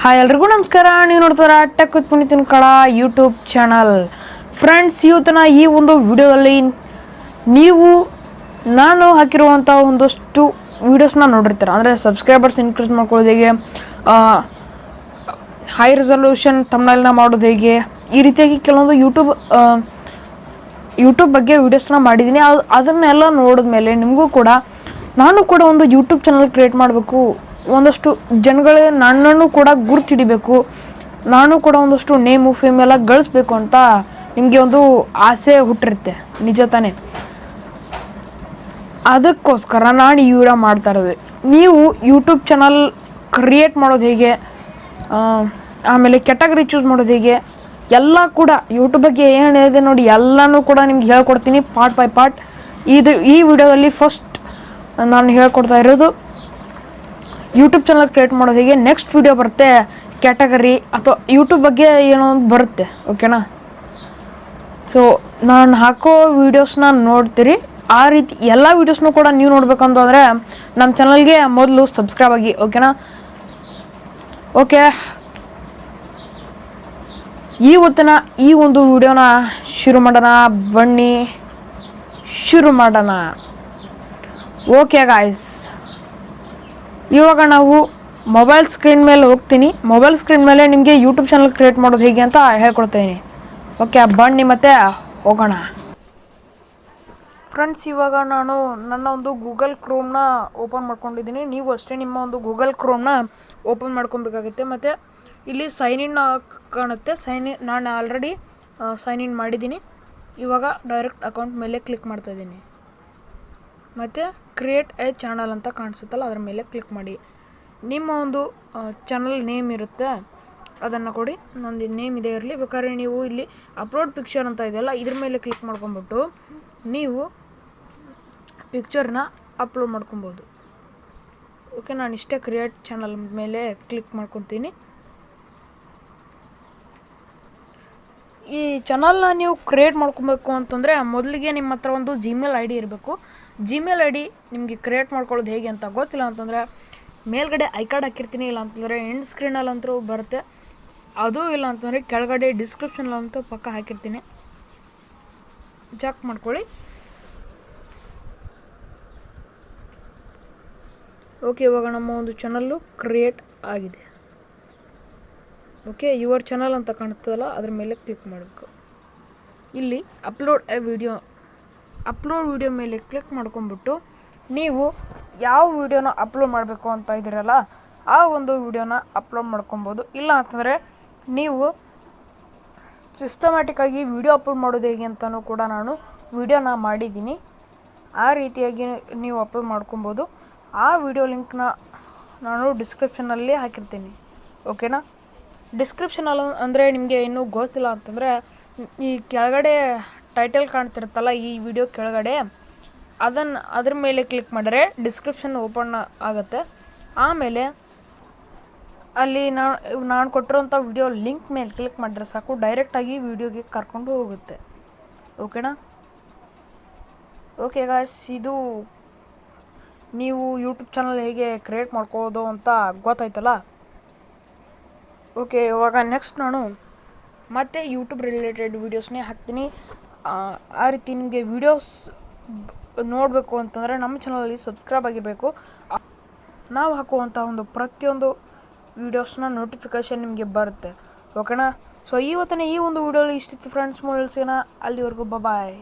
Hi ಎಲ್ರಿಗೂ ನಮಸ್ಕಾರ. ನೀವು ನೋಡ್ತಾರ tech with Puneeth Kannada YouTube channel. Friends, ಇವತ್ತಿನ ಈ ಒಂದು ವಿಡಿಯೋದಲ್ಲಿ ನೀವು ನಾನು ಹಾಕಿರುವಂಥ ಒಂದಷ್ಟು ವೀಡಿಯೋಸ್ನ ನೋಡಿರ್ತೀರ. ಅಂದರೆ ಸಬ್ಸ್ಕ್ರೈಬರ್ಸ್ ಇನ್ಕ್ರೀಸ್ ಮಾಡ್ಕೊಳ್ಳೋದು ಹೇಗೆ, ಹೈ ರೆಸಲ್ಯೂಷನ್ ಥಂಬ್ನೈಲ್ನ ಮಾಡೋದು ಹೇಗೆ, ಈ ರೀತಿಯಾಗಿ ಕೆಲವೊಂದು ಯೂಟ್ಯೂಬ್ ಬಗ್ಗೆ ವೀಡಿಯೋಸ್ನ ಮಾಡಿದ್ದೀನಿ. ಅದನ್ನೆಲ್ಲ ನೋಡಿದ್ಮೇಲೆ ನಿಮಗೂ ಕೂಡ ನಾನು ಕೂಡ ಒಂದು ಯೂಟ್ಯೂಬ್ ಚಾನಲ್ ಕ್ರಿಯೇಟ್ ಮಾಡಬೇಕು, ಒಂದಷ್ಟು ಜನಗಳೇ ನನ್ನನ್ನು ಕೂಡ ಗುರ್ತು ಹಿಡಿಬೇಕು, ನಾನು ಕೂಡ ಒಂದಷ್ಟು ನೇಮು ಫೇಮ್ ಎಲ್ಲ ಗಳಿಸ್ಬೇಕು ಅಂತ ನಿಮಗೆ ಒಂದು ಆಸೆ ಹುಟ್ಟಿರುತ್ತೆ, ನಿಜ ತಾನೆ? ಅದಕ್ಕೋಸ್ಕರ ನಾನು ಈ ವಿಡಿಯೋ ಮಾಡ್ತಾ ಇರೋದು. ನೀವು ಯೂಟ್ಯೂಬ್ ಚಾನಲ್ ಕ್ರಿಯೇಟ್ ಮಾಡೋದು ಹೇಗೆ, ಆಮೇಲೆ ಕ್ಯಾಟಗರಿ ಚೂಸ್ ಮಾಡೋದು ಹೇಗೆ, ಎಲ್ಲ ಕೂಡ ಯೂಟ್ಯೂಬ್ ಬಗ್ಗೆ ಏನಿದೆ ನೋಡಿ ಎಲ್ಲನೂ ಕೂಡ ನಿಮ್ಗೆ ಹೇಳ್ಕೊಡ್ತೀನಿ ಪಾರ್ಟ್ ಬೈ ಪಾರ್ಟ್. ಈ ವಿಡಿಯೋದಲ್ಲಿ ಫಸ್ಟ್ ನಾನು ಹೇಳ್ಕೊಡ್ತಾ ಇರೋದು ಯೂಟ್ಯೂಬ್ ಚಾನಲ್ ಕ್ರಿಯೇಟ್ ಮಾಡೋದು ಹೇಗೆ. ನೆಕ್ಸ್ಟ್ ವಿಡಿಯೋ ಬರುತ್ತೆ ಕ್ಯಾಟಗರಿ ಅಥವಾ ಯೂಟ್ಯೂಬ್ ಬಗ್ಗೆ ಏನೋ ಒಂದು ಬರುತ್ತೆ, ಓಕೆನಾ? ಸೊ ನಾನು ಹಾಕೋ ವೀಡಿಯೋಸ್ನ ನೋಡ್ತೀರಿ. ಆ ರೀತಿ ಎಲ್ಲ ವೀಡಿಯೋಸ್ನೂ ಕೂಡ ನೀವು ನೋಡ್ಬೇಕಂತಂದರೆ ನಮ್ಮ ಚಾನಲ್ಗೆ ಮೊದಲು ಸಬ್ಸ್ಕ್ರೈಬ್ ಆಗಿ, ಓಕೆನಾ? ಓಕೆ, ಇವತ್ತಿನ ಈ ಒಂದು ವಿಡಿಯೋನ ಶುರು ಮಾಡೋಣ. ಬನ್ನಿ ಶುರು ಮಾಡೋಣ. ಓಕೆ ಗಾಯ್ಸ್, ಇವಾಗ ನಾವು ಮೊಬೈಲ್ ಸ್ಕ್ರೀನ್ ಮೇಲೆ ಹೋಗ್ತೀನಿ. ಮೊಬೈಲ್ ಸ್ಕ್ರೀನ್ ಮೇಲೆ ನಿಮಗೆ ಯೂಟ್ಯೂಬ್ ಚಾನಲ್ ಕ್ರಿಯೇಟ್ ಮಾಡೋದು ಹೇಗೆ ಅಂತ ಹೇಳ್ಕೊಡ್ತೀನಿ. ಓಕೆ, ಬನ್ನಿ ಮತ್ತೆ ಹೋಗೋಣ. ಫ್ರೆಂಡ್ಸ್, ಇವಾಗ ನಾನು ನನ್ನ ಒಂದು ಗೂಗಲ್ ಕ್ರೋಮ್ನ ಓಪನ್ ಮಾಡ್ಕೊಂಡಿದ್ದೀನಿ. ನೀವು ಅಷ್ಟೇ ನಿಮ್ಮ ಒಂದು ಗೂಗಲ್ ಕ್ರೋಮ್ನ ಓಪನ್ ಮಾಡ್ಕೊಬೇಕಾಗುತ್ತೆ. ಮತ್ತು ಇಲ್ಲಿ ಸೈನ್ ಇನ್ ಕಾಣುತ್ತೆ. ನಾನು ಆಲ್ರೆಡಿ ಸೈನ್ ಇನ್ ಮಾಡಿದ್ದೀನಿ. ಇವಾಗ ಡೈರೆಕ್ಟ್ ಅಕೌಂಟ್ ಮೇಲೆ ಕ್ಲಿಕ್ ಮಾಡ್ತಾಯಿದ್ದೀನಿ. ಮತ್ತು ಕ್ರಿಯೇಟ್ ಎ ಚಾನಲ್ ಅಂತ ಕಾಣಿಸುತ್ತಲ್ಲ, ಅದರ ಮೇಲೆ ಕ್ಲಿಕ್ ಮಾಡಿ. ನಿಮ್ಮ ಒಂದು ಚಾನಲ್ ನೇಮ್ ಇರುತ್ತೆ, ಅದನ್ನು ಕೊಡಿ. ನಂದು ನೇಮ್ ಇದೆ ಇರಲಿ. ಬೇಕಾದ್ರೆ ನೀವು ಇಲ್ಲಿ ಅಪ್ಲೋಡ್ ಪಿಕ್ಚರ್ ಅಂತ ಇದೆಯಲ್ಲ, ಇದ್ರ ಮೇಲೆ ಕ್ಲಿಕ್ ಮಾಡ್ಕೊಂಬಿಟ್ಟು ನೀವು ಪಿಕ್ಚರ್ನ ಅಪ್ಲೋಡ್ ಮಾಡ್ಕೊಬೋದು. ಓಕೆ, ನಾನು ಇಷ್ಟೇ ಕ್ರಿಯೇಟ್ ಚಾನಲ್ ಮೇಲೆ ಕ್ಲಿಕ್ ಮಾಡ್ಕೊತೀನಿ. ಈ ಚಾನಲ್ನ ನೀವು ಕ್ರಿಯೇಟ್ ಮಾಡ್ಕೊಬೇಕು ಅಂತಂದರೆ ಮೊದಲಿಗೆ ನಿಮ್ಮ ಹತ್ರ ಒಂದು ಜಿಮೇಲ್ ಐ ಡಿ ಇರಬೇಕು. ಜಿಮೇಲ್ ಐ ಡಿ ನಿಮಗೆ ಕ್ರಿಯೇಟ್ ಮಾಡ್ಕೊಳ್ಳೋದು ಹೇಗೆ ಅಂತ ಗೊತ್ತಿಲ್ಲ ಅಂತಂದರೆ ಮೇಲ್ಗಡೆ ಐ ಕಾರ್ಡ್ ಹಾಕಿರ್ತೀನಿ, ಇಲ್ಲ ಅಂತಂದರೆ ಎಂಡ್ ಸ್ಕ್ರೀನಲ್ಲಂತೂ ಬರುತ್ತೆ. ಅದು ಇಲ್ಲ ಅಂತಂದರೆ ಕೆಳಗಡೆ ಡಿಸ್ಕ್ರಿಪ್ಷನಲ್ಲಂತೂ ಪಕ್ಕ ಹಾಕಿರ್ತೀನಿ, ಚೆಕ್ ಮಾಡ್ಕೊಳ್ಳಿ. ಓಕೆ, ಇವಾಗ ನಮ್ಮ ಒಂದು ಚಾನಲ್ಲು ಕ್ರಿಯೇಟ್ ಆಗಿದೆ. ಓಕೆ, ಯುವರ್ ಚಾನಲ್ ಅಂತ ಕಾಣುತ್ತಲ್ಲ, ಅದ್ರ ಮೇಲೆ ಕ್ಲಿಕ್ ಮಾಡಬೇಕು. ಇಲ್ಲಿ ಅಪ್ಲೋಡ್ ವಿಡಿಯೋ ಮೇಲೆ ಕ್ಲಿಕ್ ಮಾಡ್ಕೊಂಬಿಟ್ಟು ನೀವು ಯಾವ ವಿಡಿಯೋನ ಅಪ್ಲೋಡ್ ಮಾಡಬೇಕು ಅಂತ ಇದ್ದೀರಲ್ಲ ಆ ಒಂದು ವಿಡಿಯೋನ ಅಪ್ಲೋಡ್ ಮಾಡ್ಕೊಬೋದು. ಇಲ್ಲ ಅಂತಂದರೆ ನೀವು ಸಿಸ್ಟಮ್ಯಾಟಿಕ್ಕಾಗಿ ವಿಡಿಯೋ ಅಪ್ಲೋಡ್ ಮಾಡೋದು ಹೇಗೆ ಅಂತಲೂ ಕೂಡ ನಾನು ವಿಡಿಯೋನ ಮಾಡಿದ್ದೀನಿ. ಆ ರೀತಿಯಾಗಿ ನೀವು ಅಪ್ಲೋಡ್ ಮಾಡ್ಕೊಬೋದು. ಆ ವಿಡಿಯೋ ಲಿಂಕ್ನ ನಾನು ಡಿಸ್ಕ್ರಿಪ್ಷನಲ್ಲಿ ಹಾಕಿರ್ತೀನಿ, ಓಕೆನಾ? ಡಿಸ್ಕ್ರಿಪ್ಷನಲ್ಲಿ ಅಂದರೆ ನಿಮಗೆ ಇನ್ನೂ ಗೊತ್ತಿಲ್ಲ ಅಂತಂದರೆ ಈ ಕೆಳಗಡೆ ಟೈಟಲ್ ಕಾಣ್ತಿರುತ್ತಲ್ಲ ಈ ವಿಡಿಯೋ ಕೆಳಗಡೆ, ಅದ್ರ ಮೇಲೆ ಕ್ಲಿಕ್ ಮಾಡಿದ್ರೆ ಡಿಸ್ಕ್ರಿಪ್ಷನ್ ಓಪನ್ ಆಗುತ್ತೆ. ಆಮೇಲೆ ಅಲ್ಲಿ ನಾನು ಕೊಟ್ಟಿರೋಂಥ ವಿಡಿಯೋ ಲಿಂಕ್ ಮೇಲೆ ಕ್ಲಿಕ್ ಮಾಡಿದ್ರೆ ಸಾಕು, ಡೈರೆಕ್ಟಾಗಿ ವಿಡಿಯೋಗೆ ಕರ್ಕೊಂಡು ಹೋಗುತ್ತೆ, ಓಕೆನಾ? ಓಕೆ ಗಾಯ್ಸ್, ಇದು ನೀವು ಯೂಟ್ಯೂಬ್ ಚಾನಲ್ ಹೇಗೆ ಕ್ರಿಯೇಟ್ ಮಾಡ್ಕೋದು ಅಂತ ಗೊತ್ತಾಯ್ತಲ್ಲ. ಓಕೆ, ಇವಾಗ ನೆಕ್ಸ್ಟ್ ನಾನು ಮತ್ತೆ ಯೂಟ್ಯೂಬ್ ರಿಲೇಟೆಡ್ ವೀಡಿಯೋಸ್ನೇ ಹಾಕ್ತೀನಿ. ಆ ರೀತಿ ನಿಮಗೆ ವೀಡಿಯೋಸ್ ನೋಡಬೇಕು ಅಂತಂದರೆ ನಮ್ಮ ಚಾನಲಲ್ಲಿ ಸಬ್ಸ್ಕ್ರೈಬ್ ಆಗಿರಬೇಕು. ನಾವು ಹಾಕುವಂಥ ಒಂದು ಪ್ರತಿಯೊಂದು ವೀಡಿಯೋಸ್ನ ನೋಟಿಫಿಕೇಷನ್ ನಿಮಗೆ ಬರುತ್ತೆ, ಓಕೆನಾ? ಸೊ ಇವತ್ತಿನ ಈ ಒಂದು ವೀಡಿಯೋಲಿ ಇಷ್ಟಿತ್ತು ಫ್ರೆಂಡ್ಸ್. ಸಿಗೋಣ, ಅಲ್ಲಿವರೆಗೂ ಬಾಯ್.